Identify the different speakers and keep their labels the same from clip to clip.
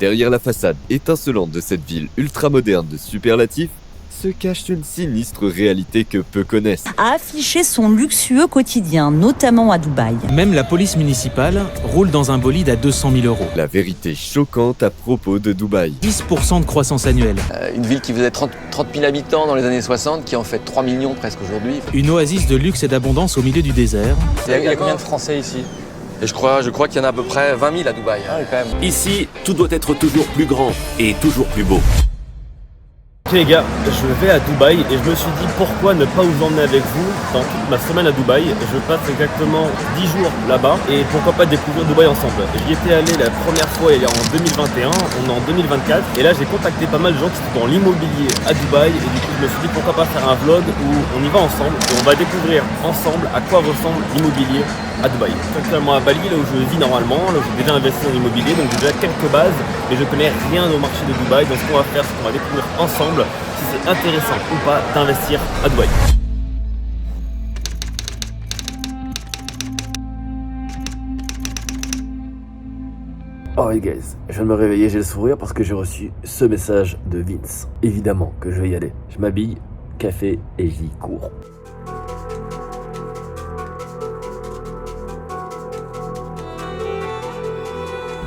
Speaker 1: Derrière la façade étincelante de cette ville ultramoderne de superlatifs, se cache une sinistre réalité que peu connaissent.
Speaker 2: A affiché son luxueux quotidien, notamment à Dubaï.
Speaker 3: Même la police municipale roule dans un bolide à 200 000 euros.
Speaker 1: La vérité choquante à propos de Dubaï.
Speaker 3: 10% de croissance annuelle.
Speaker 4: Une ville qui faisait 30 000 habitants dans les années 60, qui en fait 3 millions presque aujourd'hui.
Speaker 3: Une oasis de luxe et d'abondance au milieu du désert.
Speaker 4: Il y a combien de Français ici? Et je crois qu'il y en a à peu près 20 000 à Dubaï. Ah oui, quand même.
Speaker 5: Ici, tout doit être toujours plus grand et toujours plus beau.
Speaker 6: Ok les gars, je vais à Dubaï et je me suis dit pourquoi ne pas vous emmener avec vous dans toute ma semaine à Dubaï. Je passe exactement 10 jours là-bas et pourquoi pas découvrir Dubaï ensemble. J'y étais allé la première fois il y a en 2021, on est en 2024 et là j'ai contacté pas mal de gens qui sont dans l'immobilier à Dubaï et du coup je me suis dit pourquoi pas faire un vlog où on y va ensemble et on va découvrir ensemble à quoi ressemble l'immobilier à Dubaï. Je suis actuellement à Bali, là où je vis normalement, là où j'ai déjà investi en immobilier, donc j'ai déjà quelques bases, mais je connais rien au marché de Dubaï, donc ce qu'on va faire, c'est qu'on va découvrir ensemble si c'est intéressant ou pas d'investir à Dubaï. Alright guys, je viens de me réveiller, j'ai le sourire parce que j'ai reçu ce message de Vince. Évidemment que je vais y aller. Je m'habille, café et j'y cours.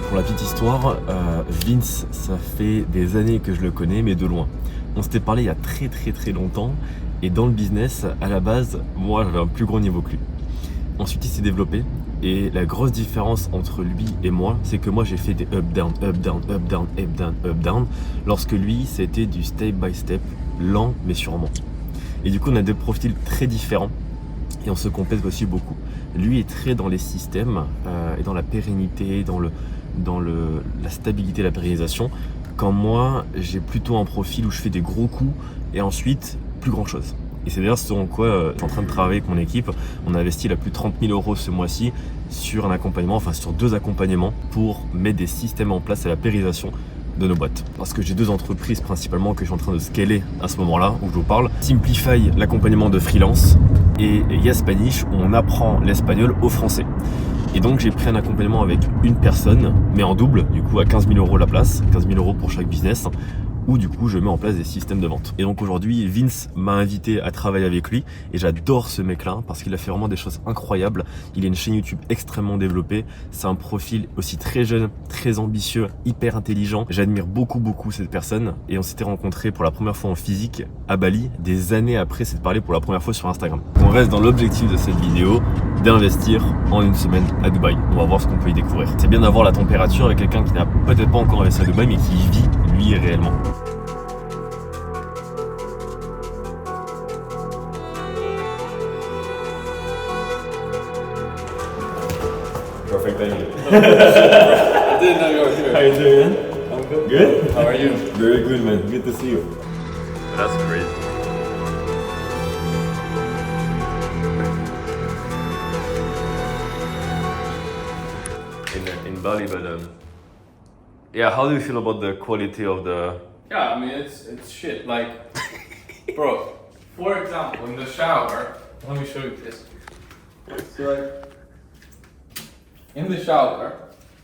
Speaker 6: Pour la petite histoire, Vince, ça fait des années que je le connais, mais de loin. On s'était parlé il y a très longtemps, et dans le business, à la base, moi j'avais un plus gros niveau que lui. Ensuite il s'est développé, et la grosse différence entre lui et moi, c'est que moi j'ai fait des up down, up down, up down, up down, up down, lorsque lui c'était du step by step, lent mais sûrement. Et du coup on a des profils très différents, et on se complète aussi beaucoup. Lui est très dans les systèmes, et dans la pérennité, dans la stabilité, la pérennisation, quand moi j'ai plutôt un profil où je fais des gros coups et ensuite plus grand chose. Et c'est d'ailleurs ce en quoi je suis en train de travailler avec mon équipe. On a investi là plus de 30 000 euros ce mois-ci sur un accompagnement, enfin sur 2 accompagnements pour mettre des systèmes en place à la pérennisation de nos boîtes. Parce que j'ai 2 entreprises principalement que je suis en train de scaler à ce moment-là où je vous parle. Simplify, l'accompagnement de freelance, et Yaspanish où on apprend l'espagnol aux Français. Et donc j'ai pris un accompagnement avec une personne, mais en double, du coup à 15 000 euros la place, 15 000 euros pour chaque business, où du coup je mets en place des systèmes de vente. Et donc aujourd'hui Vince m'a invité à travailler avec lui et j'adore ce mec là parce qu'il a fait vraiment des choses incroyables. Il a une chaîne YouTube extrêmement développée, c'est un profil aussi très jeune, très ambitieux, hyper intelligent. J'admire beaucoup cette personne et on s'était rencontrés pour la première fois en physique à Bali, des années après s'être parlé pour la première fois sur Instagram. On reste dans l'objectif de cette vidéo d'investir en une semaine à Dubaï. On va voir ce qu'on peut y découvrir. C'est bien d'avoir la température avec quelqu'un qui n'a peut-être pas encore investi à Dubaï mais qui y vit lui réellement. Perfect, thank you.
Speaker 7: I didn't know you were here.
Speaker 6: How you doing, man?
Speaker 7: I'm good.
Speaker 6: Good?
Speaker 7: How are you?
Speaker 6: Very good, man. Good to see you.
Speaker 1: That's crazy. In Bali, but yeah, how do you feel about the quality of the?
Speaker 7: Yeah, I mean it's shit. Like, bro, for example, in the shower, let me show you this. So like, in the shower,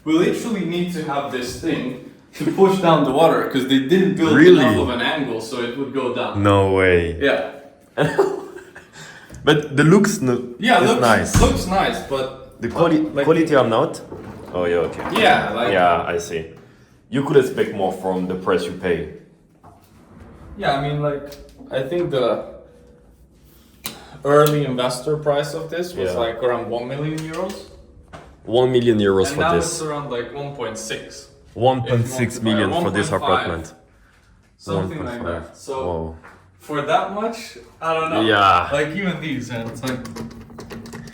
Speaker 7: we literally need to have this thing to push down the water because they didn't build
Speaker 1: Really?
Speaker 7: enough of an angle so it would go down.
Speaker 1: No way.
Speaker 7: Yeah.
Speaker 1: But the looks
Speaker 7: Yeah,
Speaker 1: is
Speaker 7: looks
Speaker 1: nice.
Speaker 7: looks nice, but
Speaker 1: The
Speaker 7: like,
Speaker 1: quality I'm not. Oh yeah, okay.
Speaker 7: Yeah, like
Speaker 1: Yeah, I see. You could expect more from the price you pay.
Speaker 7: Yeah, I mean, like, I think the early investor price of this was
Speaker 1: Yeah.
Speaker 7: like around 1 million euros.
Speaker 1: 1 million euros
Speaker 7: And
Speaker 1: for
Speaker 7: now
Speaker 1: this.
Speaker 7: it's around like 1.6.
Speaker 1: 1.6 million for this
Speaker 7: 1.5.
Speaker 1: apartment.
Speaker 7: Something like
Speaker 1: 1.5.
Speaker 7: that. So,
Speaker 1: Wow.
Speaker 7: for that much, I don't know.
Speaker 1: Yeah.
Speaker 7: Like, even these, and it's like,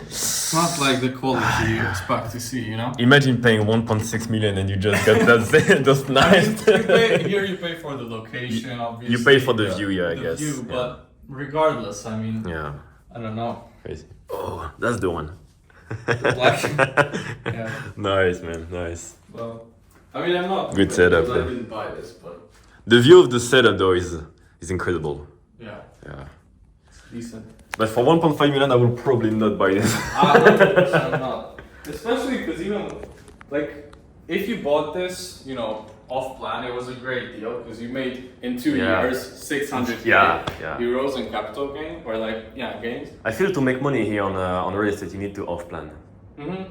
Speaker 7: it's not like the quality you expect to see, you know?
Speaker 1: Imagine paying 1.6 million and you just got that. That's nice.
Speaker 7: Here you pay for the location, obviously.
Speaker 1: You pay for the view, yeah, I guess.
Speaker 7: View,
Speaker 1: Yeah.
Speaker 7: but regardless, I mean,
Speaker 1: Yeah,
Speaker 7: I don't know.
Speaker 1: crazy. Oh, that's the one.
Speaker 7: Like, yeah.
Speaker 1: Nice, man, nice.
Speaker 7: Well, I mean, I'm not.
Speaker 1: Good setup,
Speaker 7: because
Speaker 1: yeah.
Speaker 7: I didn't buy this, but
Speaker 1: The view of the setup though is incredible.
Speaker 7: yeah,
Speaker 1: Yeah.
Speaker 7: it's decent.
Speaker 1: But for 1.5 million, I will probably not buy this.
Speaker 7: I'm not. Especially because even, like, if you bought this, you know, off plan, it was a great deal because you made in 2
Speaker 5: Yeah.
Speaker 7: years 600
Speaker 5: Yeah.
Speaker 7: euros in capital gain or gains.
Speaker 5: I feel to make money here on real estate, you need to off plan.
Speaker 7: Mm-hmm.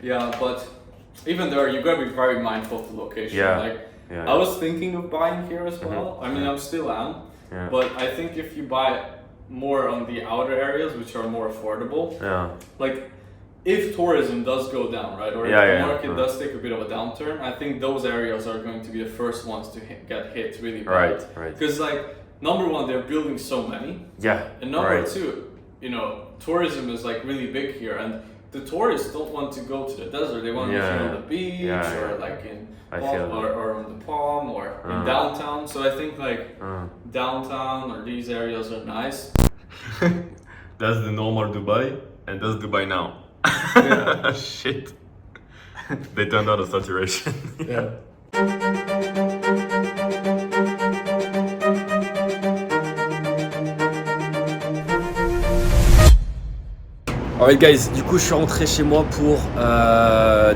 Speaker 7: Yeah, but even there, you gotta be very mindful of the location.
Speaker 5: Yeah.
Speaker 7: I was thinking of buying here as well. I mean, I'm still am,
Speaker 5: Yeah.
Speaker 7: but I think if you buy more on the outer areas, which are more affordable,
Speaker 5: Yeah.
Speaker 7: like if tourism does go down, right, or if
Speaker 5: Yeah,
Speaker 7: the
Speaker 5: yeah,
Speaker 7: market
Speaker 5: yeah.
Speaker 7: does take a bit of a downturn, I think those areas are going to be the first ones to get hit really bad.
Speaker 5: Right.
Speaker 7: Because like number one, they're building so many,
Speaker 5: Yeah.
Speaker 7: and number
Speaker 5: right.
Speaker 7: two, you know, tourism is like really big here, and the tourists don't want to go to the desert. They want to
Speaker 5: Yeah,
Speaker 7: be on
Speaker 5: yeah.
Speaker 7: the beach
Speaker 5: Yeah,
Speaker 7: or
Speaker 5: yeah.
Speaker 7: like in
Speaker 5: I feel
Speaker 7: or on the Palm or in downtown. So I think like downtown or these areas are nice.
Speaker 6: That's the normal Dubai, and that's Dubai now. Shit. They turned out a saturation.
Speaker 7: Yeah.
Speaker 6: Alright guys, du coup je suis rentré chez moi pour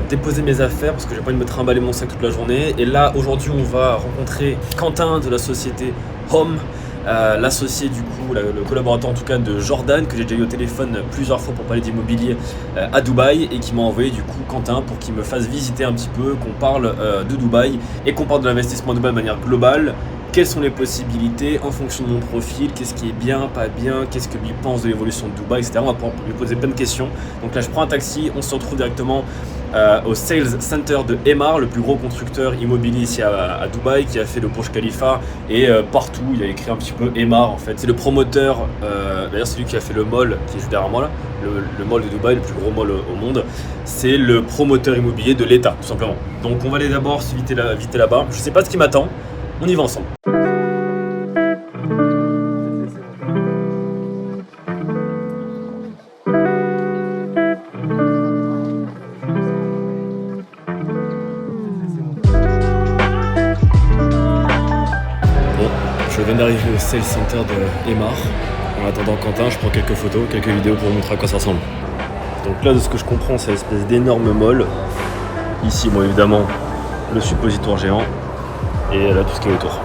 Speaker 6: déposer mes affaires parce que j'ai pas envie de me trimballer mon sac toute la journée. Et là aujourd'hui on va rencontrer Quentin de la société Home, l'associé du coup, le collaborateur en tout cas de Jordan que j'ai déjà eu au téléphone plusieurs fois pour parler d'immobilier à Dubaï et qui m'a envoyé du coup Quentin pour qu'il me fasse visiter un petit peu, qu'on parle de Dubaï et qu'on parle de l'investissement à Dubaï de manière globale. Quelles sont les possibilités en fonction de mon profil, qu'est-ce qui est bien, pas bien, qu'est-ce que lui pense de l'évolution de Dubaï, etc. On va pouvoir lui poser plein de questions. Donc là je prends un taxi, on se retrouve directement au Sales Center de Emaar, le plus gros constructeur immobilier ici à Dubaï, qui a fait le Burj Khalifa et partout, il a écrit un petit peu Emaar en fait. C'est le promoteur, d'ailleurs c'est lui qui a fait le mall qui est juste derrière moi là, le mall de Dubaï, le plus gros mall au monde. C'est le promoteur immobilier de l'État tout simplement. Donc on va aller d'abord se visiter là-bas, je sais pas ce qui m'attend, on y va ensemble. Je viens d'arriver au Sales Center de Emaar. En attendant Quentin, je prends quelques photos, quelques vidéos pour vous montrer à quoi ça ressemble. Donc là, de ce que je comprends, c'est une espèce d'énorme mall. Ici, bon évidemment, le suppositoire géant. Et là, tout ce qui est autour.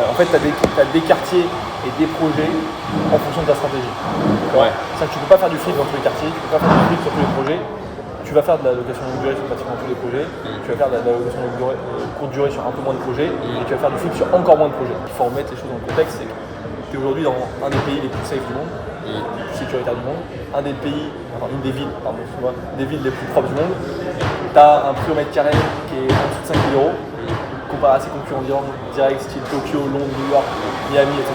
Speaker 8: En fait, tu as des quartiers et des projets en fonction de ta stratégie. Ouais. C'est-à-dire que tu ne peux pas faire du flip dans tous les quartiers, tu ne peux pas faire du flip sur tous les projets. Tu vas faire de la location longue durée sur pratiquement tous les projets, tu vas faire de la location courte durée sur un peu moins de projets, et tu vas faire du flip sur encore moins de projets. Il faut remettre les choses dans le contexte, c'est que tu es aujourd'hui dans un des pays les plus safe du monde, les plus sécuritaires du monde, une des villes les plus propres du monde. Tu as un prix au mètre carré qui est en dessous de 5 000 euros, comparé à ses concurrents directs, style Tokyo, Londres, New York, Miami, etc.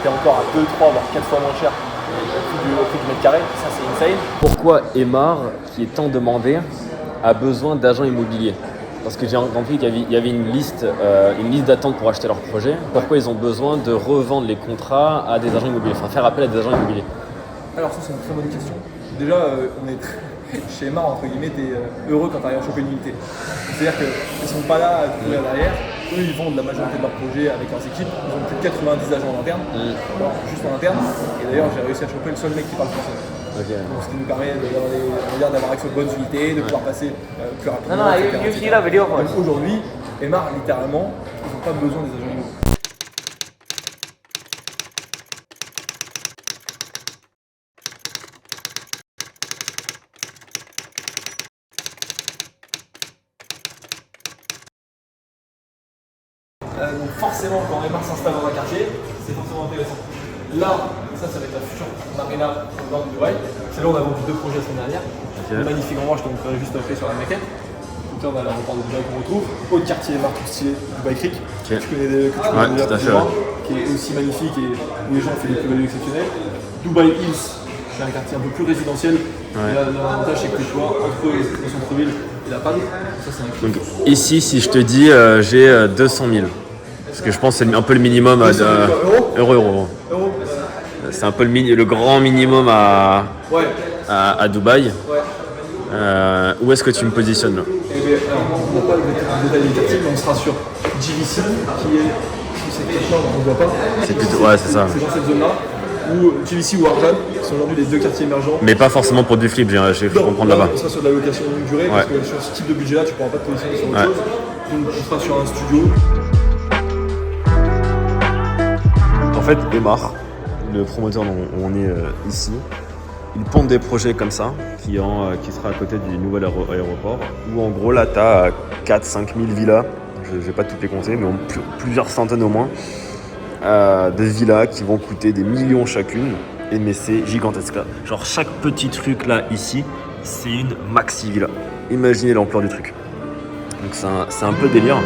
Speaker 8: Tu es encore à 2, 3, voire 4 fois moins cher au prix du mètre carré, ça c'est insane.
Speaker 6: Pourquoi Emaar, qui est tant demandé, a besoin d'agents immobiliers? Parce que j'ai compris qu'il y avait une liste d'attente pour acheter leur projet. Pourquoi ils ont besoin de revendre les contrats à des agents immobiliers, enfin faire appel à des agents immobiliers?
Speaker 8: Alors ça c'est une très bonne question. Déjà on est chez Emaar entre guillemets, t'es heureux quand tu arrives à choper une unité. C'est-à-dire qu'ils sont pas là à te courir derrière. Eux ils vendent la majorité de leurs projets avec leurs équipes. Ils ont plus de 90 agents en interne, juste en interne. Et d'ailleurs j'ai réussi à choper le seul mec qui parle français.
Speaker 6: Okay.
Speaker 8: Donc, ce qui nous permet d'avoir accès aux bonnes unités, de pouvoir passer plus rapidement. Donc aujourd'hui, Emaar littéralement, ils n'ont pas besoin des agents immobiliers. Donc forcément, quand Emaar s'installe dans un quartier, c'est forcément intéressant. Là, ça va être la future marina au nord de Dubaï. C'est là où on a vendu 2 projets la semaine dernière. Okay. Magnifique endroit, je te montrerai juste après sur la maquette. Tout là, on a l'aéroport de Dubaï qu'on retrouve. Autre quartier Emaar tout stylé, Dubaï Creek, que tu connais déjà plus ou moins, qui est aussi magnifique et où les gens font des plus-values exceptionnelles. Dubaï Hills, c'est un quartier un peu plus résidentiel. Ouais. L'avantage c'est que tu vois entre le centre-ville et la panne. Ça, c'est un
Speaker 6: donc ici, si je te dis j'ai 200 000. Parce que je pense que c'est un peu le minimum euros. C'est un peu le grand minimum à Dubaï. Ouais. Où est-ce que tu me positionnes là?
Speaker 8: Eh bien, on n'a pas de détails du quartier, mais on sera sur GVC qui est. C'est quelque chose qu'on ne voit pas.
Speaker 6: C'est plutôt, ouais, c'est ça.
Speaker 8: C'est dans cette zone-là. ou TVC ou Arjan, qui sont aujourd'hui les 2 quartiers émergents.
Speaker 6: Mais pas forcément pour du flip, j'ai cru comprendre là-bas.
Speaker 8: On sera sur de la location longue durée, parce que sur ce type de budget-là, tu ne pourras pas te positionner sur autre chose. Donc on sera sur un studio.
Speaker 6: En fait, Emar, le promoteur dont on est ici, il ponde des projets comme ça, qui sera à côté du nouvel aéroport, où en gros là, tu as 4-5 000 villas, je ne vais pas toutes les compter, mais plusieurs centaines au moins, de villas qui vont coûter des millions chacune, mais c'est gigantesque là. Genre chaque petit truc là, ici, c'est une maxi villa. Imaginez l'ampleur du truc. Donc c'est un peu délire.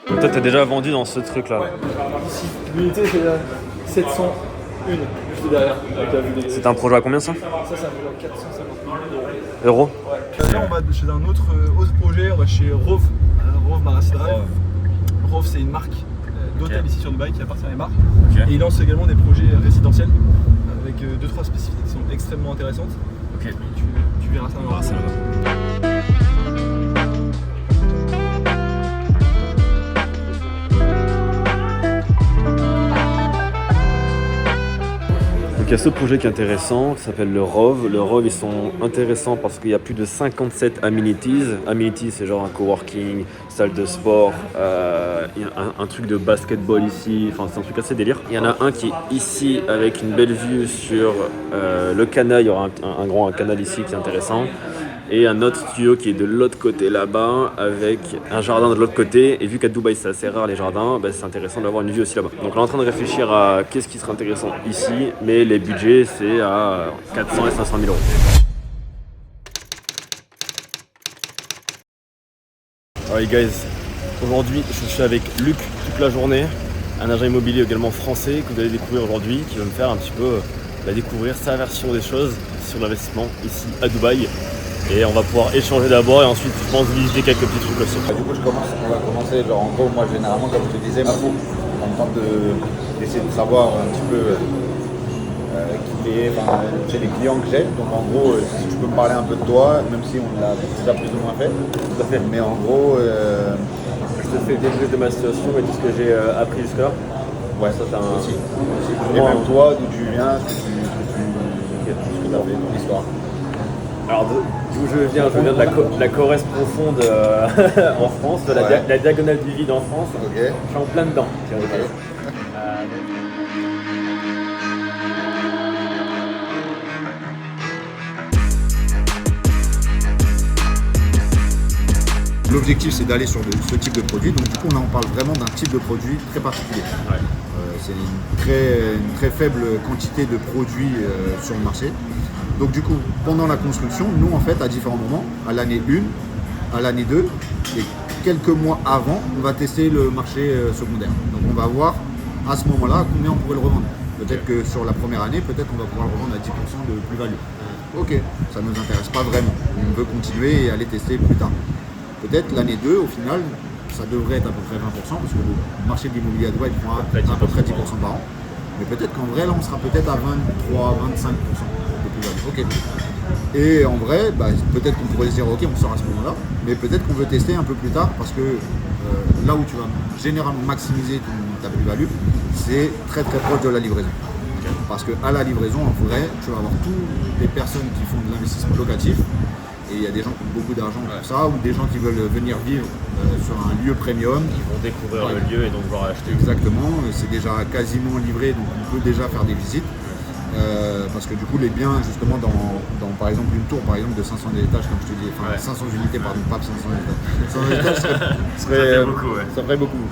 Speaker 6: Donc toi, t'as déjà vendu dans ce truc là.
Speaker 8: Ouais, ici, l'unité c'est 701, juste derrière.
Speaker 6: C'est un projet à combien ça?
Speaker 8: Ça, c'est un projet à 450 000
Speaker 6: Euros.
Speaker 8: Ouais. Là, on va chez un autre projet, on va chez Rove, Rove Marassi Drive. Rove, c'est une marque d'hôtel ici sur Dubaï qui appartient à Emar. Et il lance également des projets résidentiels avec 2-3 spécificités qui sont extrêmement intéressantes.
Speaker 6: Ok.
Speaker 8: Tu verras ça là-bas.
Speaker 6: Donc il y a ce projet qui est intéressant, qui s'appelle le Rove. Le Rove, ils sont intéressants parce qu'il y a plus de 57 amenities. Amenities, c'est genre un coworking, salle de sport, il y a un truc de basketball ici, enfin c'est un truc assez délire. Il y en a un qui est ici avec une belle vue sur le canal, il y aura un grand canal ici qui est intéressant. Et un autre studio qui est de l'autre côté là-bas avec un jardin de l'autre côté. Et vu qu'à Dubaï c'est assez rare les jardins, c'est intéressant d'avoir une vue aussi là-bas. Donc on est en train de réfléchir à qu'est-ce qui serait intéressant ici, mais les budgets c'est à 400 et 500 000 euros. Alright guys, aujourd'hui je suis avec Luc toute la journée, un agent immobilier également français que vous allez découvrir aujourd'hui, qui va me faire un petit peu découvrir sa version des choses sur l'investissement ici à Dubaï. Et on va pouvoir échanger d'abord et ensuite je pense visiter quelques petits trucs aussi.
Speaker 9: Du coup on va commencer, genre en gros moi généralement comme je te disais, on tente d'essayer de savoir un petit peu chez les clients que j'ai. Donc en gros si tu peux me parler un peu de toi, même si on l'a déjà plus ou moins fait.
Speaker 6: Tout à fait.
Speaker 9: Mais en gros
Speaker 6: je te fais des briefs de ma situation et tout ce que j'ai appris jusque-là.
Speaker 9: Ouais, ça t'as aussi. Et même toi, d'où tu viens, ce que tu as fait, ton histoire.
Speaker 6: Alors d'où je viens de la Corrèze profonde en France, de la diagonale du vide en France.
Speaker 9: Okay.
Speaker 6: Je suis en plein dedans.
Speaker 9: Okay.
Speaker 10: L'objectif c'est d'aller sur ce type de produit, donc du coup là on parle vraiment d'un type de produit très particulier.
Speaker 6: Ouais.
Speaker 10: C'est une très faible quantité de produits sur le marché. Donc du coup, pendant la construction, nous en fait à différents moments, à l'année 1, à l'année 2 et quelques mois avant, on va tester le marché secondaire. Donc on va voir à ce moment-là combien on pourrait le revendre. Peut-être que sur la première année, peut-être qu'on va pouvoir le revendre à 10% de plus-value. Ok, ça ne nous intéresse pas vraiment. On veut continuer et aller tester plus tard. Peut-être l'année 2, au final, ça devrait être à peu près 20% parce que le marché de l'immobilier à Dubaï prend à peu près 10% par an. Mais peut-être qu'en vrai, là, on sera peut-être à 23-25% de plus-value. Ok. Et en vrai, peut-être qu'on pourrait se dire, ok, on sort à ce moment-là, mais peut-être qu'on veut tester un peu plus tard parce que là où tu vas généralement maximiser ta plus-value, c'est très proche de la livraison. Parce qu'à la livraison, en vrai, tu vas avoir toutes les personnes qui font de l'investissement locatif. Et il y a des gens qui ont beaucoup d'argent pour ça, ou des gens qui veulent venir vivre sur un lieu premium.
Speaker 6: Ils vont découvrir le lieu et donc pouvoir acheter.
Speaker 10: Exactement, c'est déjà quasiment livré, donc on peut déjà faire des visites. Parce que du coup les biens justement dans par exemple une tour par exemple de 500 étages comme je te dis, enfin 500 unités pardon, pas 500 étages. 500 étages
Speaker 9: ça ferait beaucoup, ouais. Ça ferait beaucoup.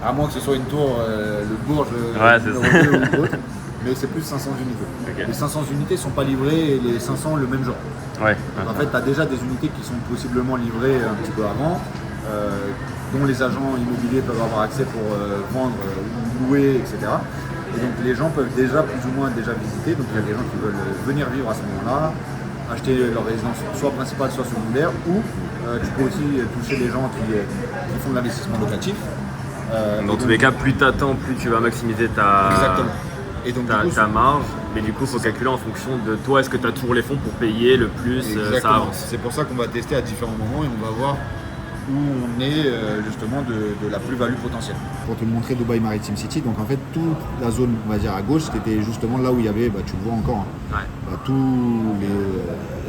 Speaker 9: À moins que ce soit une tour, le Bourges, ou autre. Mais c'est plus 500 unités. Okay. Les 500 unités ne sont pas livrées les 500 le même jour.
Speaker 6: Ouais.
Speaker 10: Donc en fait, tu as déjà des unités qui sont possiblement livrées un petit peu avant, dont les agents immobiliers peuvent avoir accès pour vendre, louer, etc. Et donc les gens peuvent déjà plus ou moins visiter. Donc il y a des gens qui veulent venir vivre à ce moment-là, acheter leur résidence soit principale, soit secondaire, ou tu peux aussi toucher les gens qui font de l'investissement locatif.
Speaker 6: Dans tous les cas, plus tu attends, plus tu vas maximiser ta marge, mais du coup il faut calculer en fonction de toi, est-ce que tu as toujours les fonds pour payer le plus, ça avance.
Speaker 10: C'est pour ça qu'on va tester à différents moments et on va voir où on est justement de la plus-value potentielle. Pour te montrer Dubai Maritime City, donc en fait toute la zone, on va dire à gauche, c'était justement là où il y avait, tu le vois encore, tous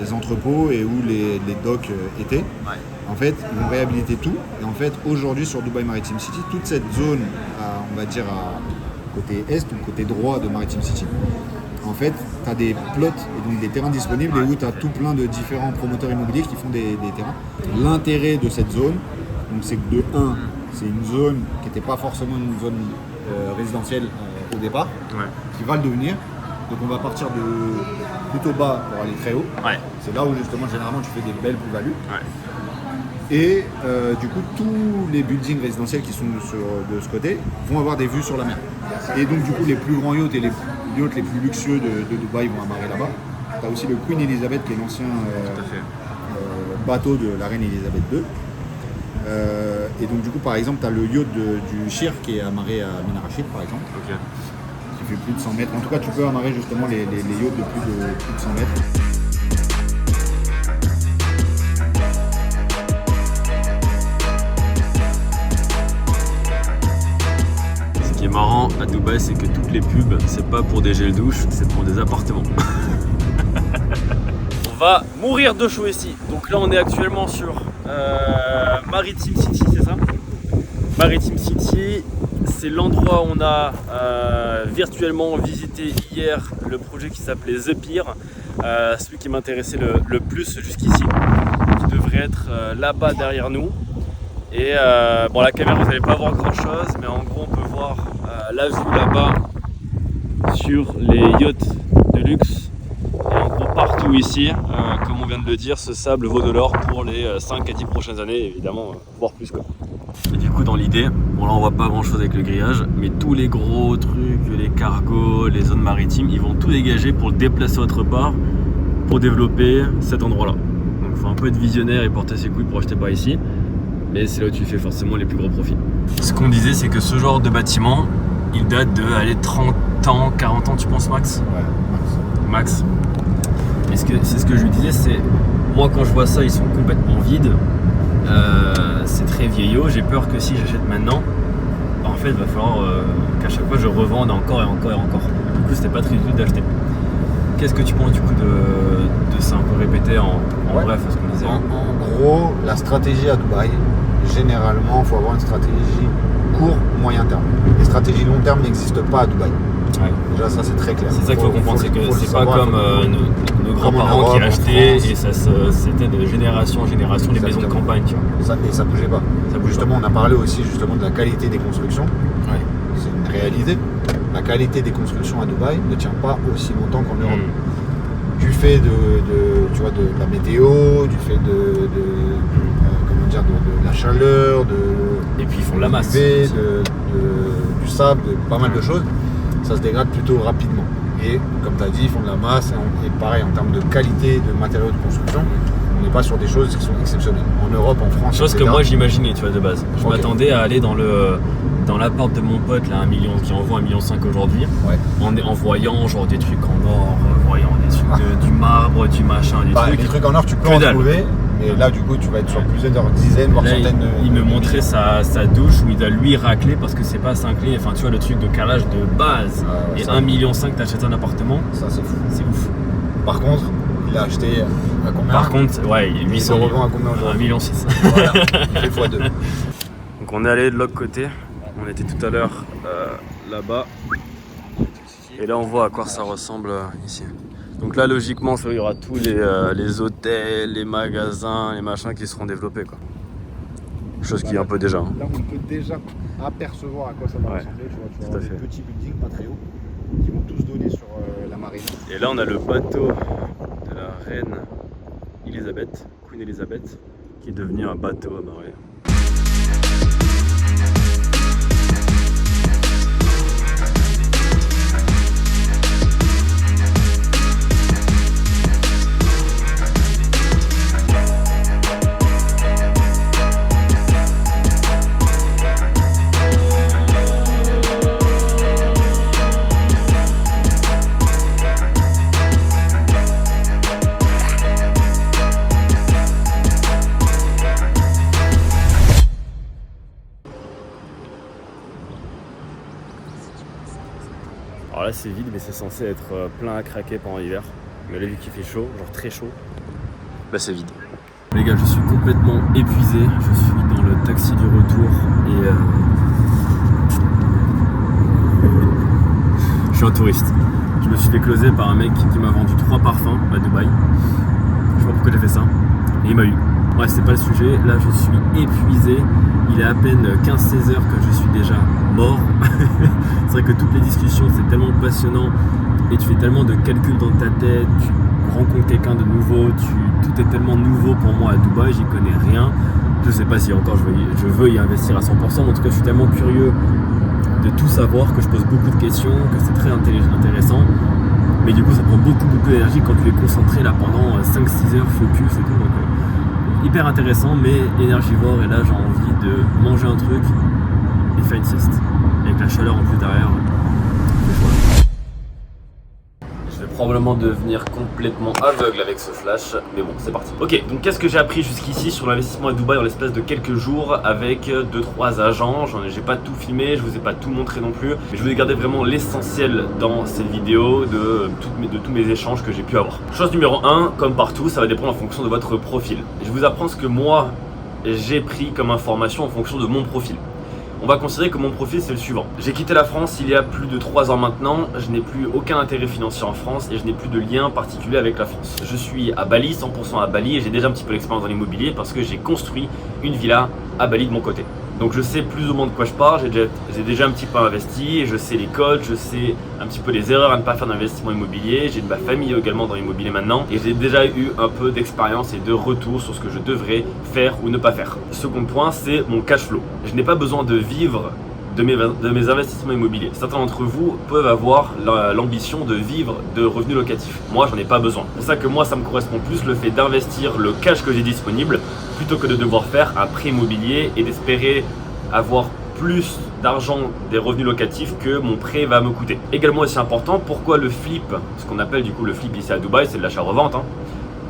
Speaker 10: les entrepôts et où les docks étaient. Ouais. En fait, ils vont réhabiliter tout. Et en fait, aujourd'hui sur Dubai Maritime City, toute cette zone, on va dire à côté est ou côté droit de Maritime City, en fait, tu as des plots et donc des terrains disponibles et où tu as tout plein de différents promoteurs immobiliers qui font des terrains. L'intérêt de cette zone, c'est que de 1, c'est une zone qui n'était pas forcément une zone résidentielle au départ, qui va le devenir. Donc on va partir de plutôt bas pour aller très haut. Ouais. C'est là où justement généralement tu fais des belles plus-values. Ouais. Et du coup tous les buildings résidentiels qui sont de ce côté vont avoir des vues sur la mer. Et donc du coup les plus grands yachts et les yachts les plus luxueux de Dubaï vont amarrer là-bas. Tu as aussi le Queen Elizabeth qui est l'ancien bateau de la reine Elisabeth II. Et donc du coup par exemple tu as le yacht du Shir qui est amarré à Mina Rachid par exemple. Okay. Qui fait plus de 100 mètres. En tout cas tu peux amarrer justement les yachts de plus de 100 mètres.
Speaker 6: Ce qui est marrant à Dubaï, c'est que toutes les pubs, c'est pas pour des gels douches, c'est pour des appartements. On va mourir de chaud ici. Donc là, on est actuellement sur Maritime City, c'est ça? Maritime City, c'est l'endroit où on a virtuellement visité hier le projet qui s'appelait The Pier, celui qui m'intéressait le plus jusqu'ici, qui devrait être là-bas derrière nous. Et bon, la caméra, vous n'allez pas voir grand chose, mais en gros, on peut voir la vue là-bas sur les yachts de luxe. Et en gros, partout ici, comme on vient de le dire, ce sable vaut de l'or pour les 5 à 10 prochaines années, évidemment, voire plus quoi. Et du coup, dans l'idée, bon là on voit pas grand chose avec le grillage, mais tous les gros trucs, les cargos, les zones maritimes, ils vont tout dégager pour le déplacer autre part, pour développer cet endroit-là. Donc il faut un peu être visionnaire et porter ses couilles pour acheter par ici. Mais c'est là où tu fais forcément les plus gros profits. Ce qu'on disait, c'est que ce genre de bâtiment, il date de 30 ans, 40 ans, tu penses, max? Ouais, max. Et c'est ce que je lui disais, c'est moi quand je vois ça, ils sont complètement vides. C'est très vieillot. J'ai peur que si j'achète maintenant, en fait, il va falloir qu'à chaque fois je revende encore et encore et encore. Du coup, c'était pas très utile d'acheter. Qu'est-ce que tu penses du coup de ça un peu répété en bref, ce qu'on disait?
Speaker 10: En gros, la stratégie à Dubaï, généralement, il faut avoir une stratégie court, moyen terme. Les stratégies long terme n'existent pas à Dubaï. Ouais. Déjà, ça c'est très clair.
Speaker 6: C'est ça qu'il faut comprendre, c'est que c'est pas comme nos grands-parents qui achetaient et ça c'était de génération en génération les maisons de campagne. Tu vois.
Speaker 10: Et ça bougeait pas. Justement, on a parlé aussi justement de la qualité des constructions. Ouais. C'est une réalité. La qualité des constructions à Dubaï ne tient pas aussi longtemps qu'en Europe. Du fait de la météo, du fait de la chaleur,
Speaker 6: et puis ils font de la masse,
Speaker 10: du sable, de pas mal de choses, ça se dégrade plutôt rapidement. Et comme tu as dit, ils font de la masse, et pareil en termes de qualité de matériaux de construction, on n'est pas sur des choses qui sont exceptionnelles. En Europe, en France,
Speaker 6: chose que moi j'imaginais, tu vois, de base. Je m'attendais à aller dans l'appart de mon pote là, qui en vaut 1,5 million aujourd'hui, en voyant genre des trucs en or, voyant des trucs du marbre, du machin,
Speaker 10: des trucs en or tu peux en trouver, mais là du coup tu vas être sur plusieurs dizaines, voire centaines de...
Speaker 6: Il me montrait sa douche où il doit lui racler parce que c'est pas cinglé, enfin tu vois le truc de carrelage de base, et 1,5 million t'achètes un appartement,
Speaker 10: ça c'est fou.
Speaker 6: C'est ouf.
Speaker 10: Par contre, il a acheté à combien?
Speaker 6: Par contre, ouais, 800 000.
Speaker 10: À combien aujourd'hui?
Speaker 6: 1,6 million.
Speaker 10: Voilà, il fait x2.
Speaker 6: Donc on est allé de l'autre côté. On était tout à l'heure là-bas. Et là on voit à quoi ça ressemble ici. Donc là logiquement il y aura tous les hôtels, les magasins, les machins qui seront développés quoi. Chose qui est un peu déjà.
Speaker 10: Là on peut déjà apercevoir à quoi ça va ressembler. Tu vois des petits buildings pas très hauts qui vont tous donner sur la marine.
Speaker 6: Et là on a le bateau de la reine Elisabeth, Queen Elizabeth, qui est devenu un bateau amarré. c'est vide, mais c'est censé être plein à craquer pendant l'hiver. Mais là, vu qu'il fait chaud, genre très chaud, bah c'est vide. Les gars, je suis complètement épuisé. Je suis dans le taxi du retour et je suis un touriste. Je me suis fait closer par un mec qui m'a vendu 3 parfums à Dubaï. Je sais pas pourquoi j'ai fait ça. Et il m'a eu. Ouais, c'est pas le sujet. Là, je suis épuisé. Il est à peine 15-16 heures que je suis déjà mort. C'est vrai que toutes les discussions, c'est tellement passionnant et tu fais tellement de calculs dans ta tête. Tu rencontres quelqu'un de nouveau. Tout est tellement nouveau pour moi à Dubaï. J'y connais rien. Je sais pas si encore je veux y investir à 100%. Mais en tout cas, je suis tellement curieux de tout savoir que je pose beaucoup de questions, que c'est très intéressant. Mais du coup, ça prend beaucoup d'énergie quand tu es concentré là pendant 5-6 heures focus et tout. Donc, hyper intéressant, mais énergivore. Et là, j'ai envie de manger un truc et faire une sieste. Avec la chaleur en plus derrière. Je vais probablement devenir complètement aveugle avec ce flash, mais bon, c'est parti. Ok, donc qu'est-ce que j'ai appris jusqu'ici sur l'investissement à Dubaï en l'espace de quelques jours avec 2-3 agents. J'ai pas tout filmé, je vous ai pas tout montré non plus, mais je vous ai gardé vraiment l'essentiel dans cette vidéo de tous mes échanges que j'ai pu avoir. Chose numéro 1, comme partout, ça va dépendre en fonction de votre profil. Je vous apprends ce que moi j'ai pris comme information en fonction de mon profil. On va considérer que mon profil c'est le suivant. J'ai quitté la France il y a plus de 3 ans maintenant, je n'ai plus aucun intérêt financier en France et je n'ai plus de lien particulier avec la France. Je suis à Bali, 100% à Bali et j'ai déjà un petit peu l'expérience dans l'immobilier parce que j'ai construit une villa à Bali de mon côté. Donc je sais plus ou moins de quoi je parle, j'ai déjà un petit peu investi, je sais les codes, je sais un petit peu les erreurs à ne pas faire d'investissement immobilier, j'ai de ma famille également dans l'immobilier maintenant et j'ai déjà eu un peu d'expérience et de retour sur ce que je devrais faire ou ne pas faire. Second point, c'est mon cash flow. Je n'ai pas besoin de vivre de mes investissements immobiliers. Certains d'entre vous peuvent avoir l'ambition de vivre de revenus locatifs. Moi, j'en ai pas besoin. C'est pour ça que moi, ça me correspond plus le fait d'investir le cash que j'ai disponible plutôt que de devoir faire un prêt immobilier et d'espérer avoir plus d'argent des revenus locatifs que mon prêt va me coûter. Également aussi important, pourquoi le flip, ce qu'on appelle du coup le flip ici à Dubaï, c'est de l'achat-revente,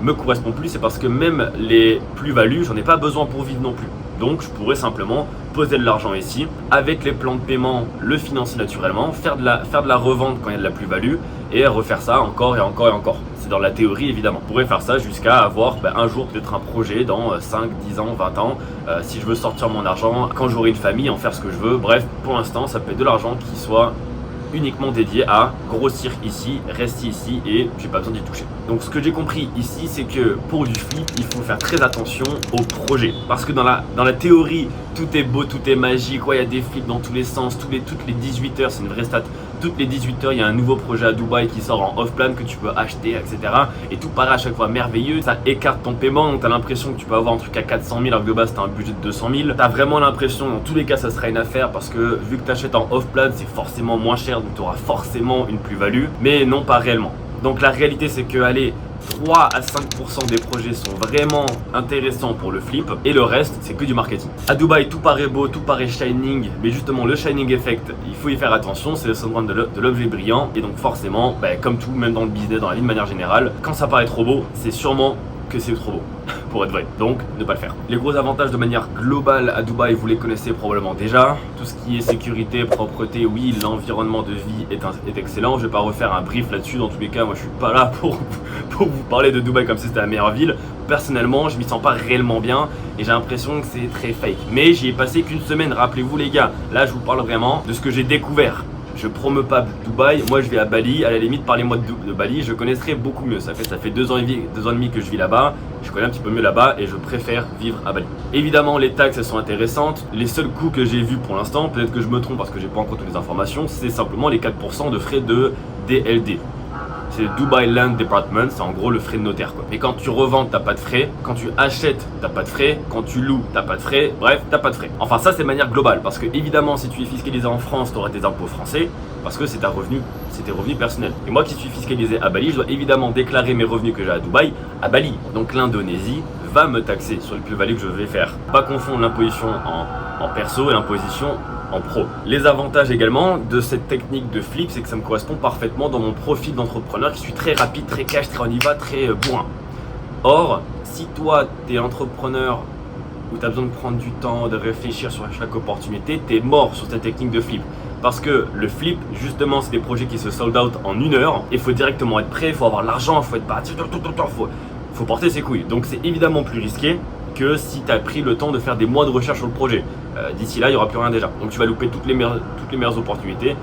Speaker 6: me correspond plus, c'est parce que même les plus-values, j'en ai pas besoin pour vivre non plus. Donc je pourrais simplement poser de l'argent ici, avec les plans de paiement, le financer naturellement, faire de la revente quand il y a de la plus-value et refaire ça encore et encore et encore. C'est dans la théorie évidemment. On pourrait faire ça jusqu'à avoir un jour peut-être un projet dans 5, 10 ans, 20 ans, si je veux sortir mon argent, quand j'aurai une famille, en faire ce que je veux. Bref, pour l'instant, ça peut être de l'argent qui soit uniquement dédié à grossir ici, rester ici et j'ai pas besoin d'y toucher. Donc ce que j'ai compris ici, c'est que pour du flip, il faut faire très attention au projet. Parce que dans la théorie, tout est beau, tout est magique, il y a des flips dans tous les sens, toutes les 18 heures, c'est une vraie stat. Toutes les 18 heures, il y a un nouveau projet à Dubaï qui sort en off-plan que tu peux acheter, etc. Et tout paraît à chaque fois merveilleux. Ça écarte ton paiement, donc tu as l'impression que tu peux avoir un truc à 400 000 alors que de base tu as un budget de 200 000. Tu as vraiment l'impression, dans tous les cas, ça sera une affaire parce que vu que tu achètes en off-plan, c'est forcément moins cher, donc tu auras forcément une plus-value, mais non pas réellement. Donc la réalité, c'est que, allez, 3 à 5% des projets sont vraiment intéressants pour le flip et le reste c'est que du marketing. À Dubaï tout paraît beau, tout paraît shining, mais justement le shining effect, il faut y faire attention, c'est le syndrome de l'objet brillant et donc forcément, comme tout, même dans le business, dans la vie de manière générale, quand ça paraît trop beau, c'est sûrement que c'est trop beau pour être vrai, donc ne pas le faire. Les gros avantages de manière globale à Dubaï, vous les connaissez probablement déjà. Tout ce qui est sécurité, propreté, oui, l'environnement de vie est excellent. Je vais pas refaire un brief là-dessus, dans tous les cas, moi je suis pas là pour vous parler de Dubaï comme si c'était la meilleure ville. Personnellement, je m'y sens pas réellement bien et j'ai l'impression que c'est très fake. Mais j'y ai passé qu'une semaine, rappelez-vous les gars, là je vous parle vraiment de ce que j'ai découvert. Je promeux pas Dubaï, moi je vais à Bali, à la limite parlez-moi de Bali, je connaîtrais beaucoup mieux. Ça fait 2 ans et demi que je vis là-bas, je connais un petit peu mieux là-bas et je préfère vivre à Bali. Évidemment les taxes elles sont intéressantes, les seuls coûts que j'ai vus pour l'instant, peut-être que je me trompe parce que j'ai pas encore toutes les informations, c'est simplement les 4% de frais de DLD. C'est Dubai Land Department, c'est en gros le frais de notaire quoi. Et quand tu revends, t'as pas de frais, quand tu achètes, t'as pas de frais, quand tu loues, t'as pas de frais, bref, t'as pas de frais. Enfin ça c'est de manière globale, parce que évidemment si tu es fiscalisé en France, t'auras tes impôts français, parce que c'est tes revenus personnels. Et moi qui suis fiscalisé à Bali, je dois évidemment déclarer mes revenus que j'ai à Dubaï, à Bali. Donc l'Indonésie va me taxer sur les plus-values que je vais faire. Pas confondre l'imposition en perso et l'imposition en pro. Les avantages également de cette technique de flip, c'est que ça me correspond parfaitement dans mon profil d'entrepreneur qui suis très rapide, très cash, très on y va, très bourrin. Or, si toi, tu es entrepreneur où tu as besoin de prendre du temps, de réfléchir sur chaque opportunité, tu es mort sur cette technique de flip. Parce que le flip, justement, c'est des projets qui se sold out en 1 heure. Et il faut directement être prêt, il faut avoir l'argent, il faut être parti, faut porter ses couilles. Donc c'est évidemment plus risqué que si tu as pris le temps de faire des mois de recherche sur le projet. D'ici là, il n'y aura plus rien déjà. Donc tu vas louper toutes les meilleures opportunités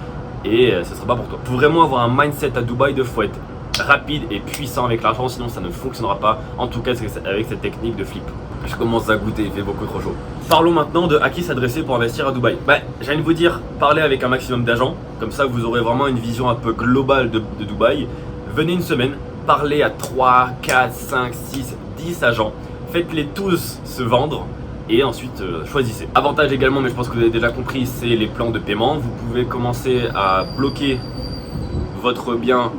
Speaker 6: et ce ne sera pas pour toi. Il faut vraiment avoir un mindset à Dubaï de faut être rapide et puissant avec l'argent, sinon ça ne fonctionnera pas. En tout cas, c'est avec cette technique de flip. Je commence à goûter, il fait beaucoup trop chaud. Parlons maintenant de à qui s'adresser pour investir à Dubaï. J'ai envie de vous dire, parlez avec un maximum d'agents. Comme ça, vous aurez vraiment une vision un peu globale de Dubaï. Venez une semaine, parlez à 3, 4, 5, 6, 10 agents. Faites-les tous se vendre et ensuite choisissez. Avantage également, mais je pense que vous avez déjà compris, c'est les plans de paiement. Vous pouvez commencer à bloquer votre bien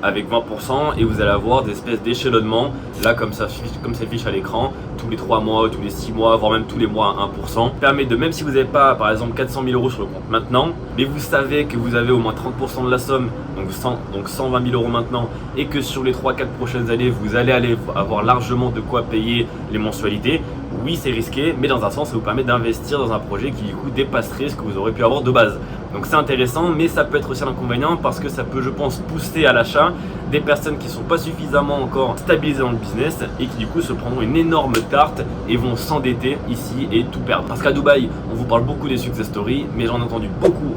Speaker 6: avec 20% et vous allez avoir des espèces d'échelonnement. Là, comme ça s'affiche à l'écran, tous les 3 mois, tous les 6 mois, voire même tous les mois à 1%. Permet de, même si vous n'avez pas par exemple 400 000 € sur le compte maintenant, mais vous savez que vous avez au moins 30% de la somme, donc 120 000 € maintenant, et que sur les 3-4 prochaines années, vous allez avoir largement de quoi payer les mensualités. Oui, c'est risqué, mais dans un sens, ça vous permet d'investir dans un projet qui du coup dépasserait ce que vous aurez pu avoir de base. Donc c'est intéressant, mais ça peut être aussi un inconvénient parce que ça peut, je pense, pousser à l'achat des personnes qui ne sont pas suffisamment encore stabilisées dans le business et qui du coup se prendront une énorme tarte et vont s'endetter ici et tout perdre. Parce qu'à Dubaï, on vous parle beaucoup des success stories, mais j'en ai entendu beaucoup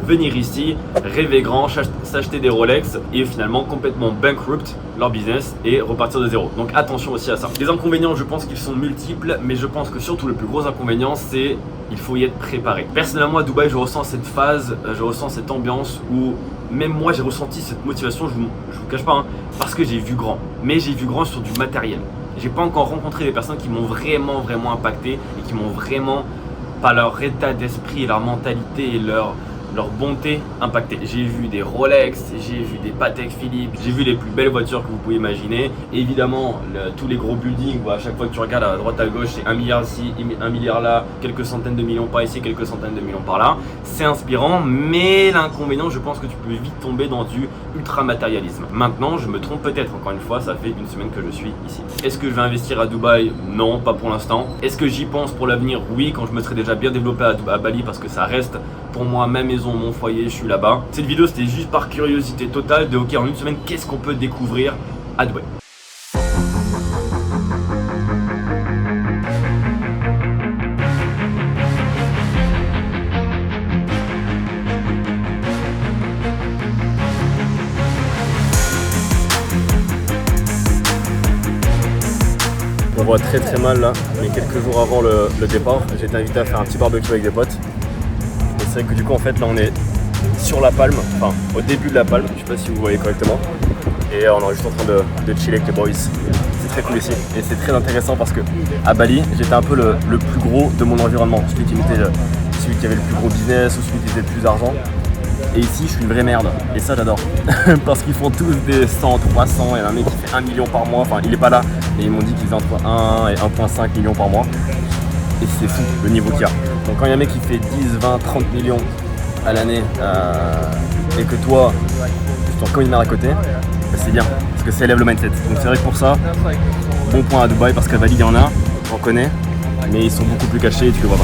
Speaker 6: venir ici, rêver grand, s'acheter des Rolex et finalement complètement bankrupt leur business et repartir de zéro. Donc attention aussi à ça. Les inconvénients, je pense qu'ils sont multiples, mais je pense que surtout le plus gros inconvénient, c'est il faut y être préparé. Personnellement à Dubaï, je ressens cette phase, je ressens cette ambiance où même moi j'ai ressenti cette motivation, je vous cache pas, hein, parce que j'ai vu grand. Mais j'ai vu grand sur du matériel. J'ai pas encore rencontré des personnes qui m'ont vraiment impacté et qui m'ont vraiment, par leur état d'esprit et leur mentalité et leur bonté impactée. J'ai vu des Rolex, j'ai vu des Patek Philippe, j'ai vu les plus belles voitures que vous pouvez imaginer. Et évidemment, tous les gros buildings où à chaque fois que tu regardes à droite à gauche, c'est 1 milliard ici, 1 milliard là, quelques centaines de millions par ici, quelques centaines de millions par là. C'est inspirant, mais l'inconvénient, je pense que tu peux vite tomber dans du ultra-matérialisme. Maintenant, je me trompe peut-être, encore une fois, ça fait 1 semaine que je suis ici. Est-ce que je vais investir à Dubaï? Non, pas pour l'instant. Est-ce que j'y pense pour l'avenir? Oui, quand je me serai déjà bien développé à Bali, parce que ça reste pour moi ma maison, mon foyer, je suis là-bas. Cette vidéo, c'était juste par curiosité totale de ok, en 1 semaine, qu'est-ce qu'on peut découvrir à Dubaï. On voit très mal là, mais quelques jours avant le départ, j'ai été invité à faire un petit barbecue avec des potes. Et c'est vrai que du coup en fait là on est sur la palme, enfin au début de la palme, je sais pas si vous voyez correctement. Et on est juste en train de chiller avec les boys. C'est très cool ici et c'est très intéressant parce que à Bali j'étais un peu le plus gros de mon environnement, celui qui avait le plus gros business ou celui qui faisait le plus d'argent. Et ici je suis une vraie merde et ça j'adore parce qu'ils font tous des 100, 300, il y a un mec qui fait 1 million par mois, enfin il est pas là mais ils m'ont dit qu'il faisait entre 1 et 1,5 million par mois et c'est fou le niveau qu'il y a. Donc quand il y a un mec qui fait 10, 20, 30 millions à l'année et que toi tu t'en communes à côté, bah c'est bien parce que ça élève le mindset. Donc c'est vrai que pour ça, bon point à Dubaï parce qu'à Bali il y en a, j'en connais, mais ils sont beaucoup plus cachés et tu le vois pas.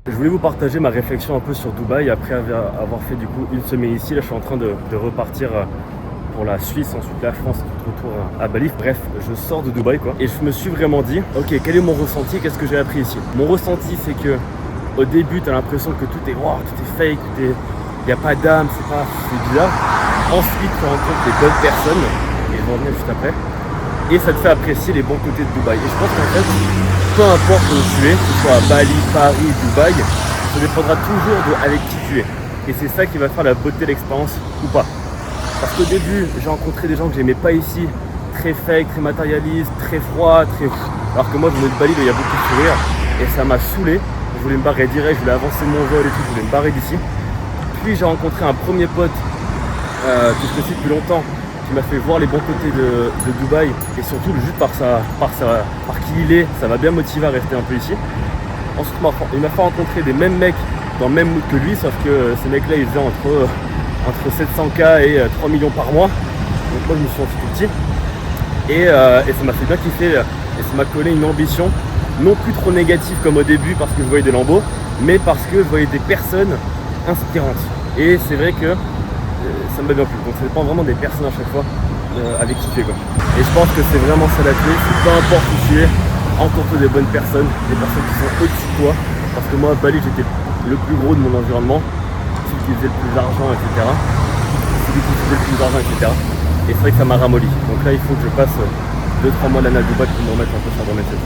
Speaker 6: Je voulais vous partager ma réflexion un peu sur Dubaï après avoir fait du coup 1 semaine ici. Là je suis en train de repartir pour la Suisse, ensuite la France, tout retour à Bali. Bref, je sors de Dubaï quoi. Et je me suis vraiment dit, ok, quel est mon ressenti, qu'est-ce que j'ai appris ici? Mon ressenti c'est que au début tu as l'impression que tout est fake, il n'y a pas d'âme, c'est bizarre. Ensuite tu rencontres les bonnes personnes, et je vais en venir juste après. Et ça te fait apprécier les bons côtés de Dubaï. Et je pense qu'en fait, peu importe où tu es, que ce soit à Bali, Paris, Dubaï, ça dépendra toujours avec qui tu es. Et c'est ça qui va faire la beauté de l'expérience ou pas. Parce qu'au début, j'ai rencontré des gens que j'aimais pas ici, très fake, très matérialiste, très froid, alors que moi je venais de Bali, il y a beaucoup de sourires. Et ça m'a saoulé. Je voulais me barrer direct, je voulais avancer mon vol et tout, je voulais me barrer d'ici. Puis j'ai rencontré un premier pote que je connaissais depuis longtemps, qui m'a fait voir les bons côtés de Dubaï et surtout juste par qui il est, ça m'a bien motivé à rester un peu ici. Ensuite il m'a fait rencontrer des mêmes mecs dans le même mood que lui, sauf que ces mecs là ils faisaient entre 700K et 3 millions par mois. Donc moi je me suis senti tout petit et ça m'a fait bien kiffer et ça m'a collé une ambition non plus trop négative comme au début parce que je voyais des lambeaux, mais parce que je voyais des personnes inspirantes. Et c'est vrai que ça me va bien plus. Donc ça dépend vraiment des personnes à chaque fois avec qui tu es, quoi. Et je pense que c'est vraiment ça la clé, c'est peu importe où tu es, entoure-toi des bonnes personnes, des personnes qui sont au-dessus de toi. Parce que moi à Bali j'étais le plus gros de mon environnement, celui qui faisait le plus d'argent, etc. Celui qui faisait le plus d'argent, etc. Et c'est vrai que ça m'a ramolli. Donc là il faut que je passe 2-3 mois l'année à Dubaï pour me remettre un peu sur la mindset.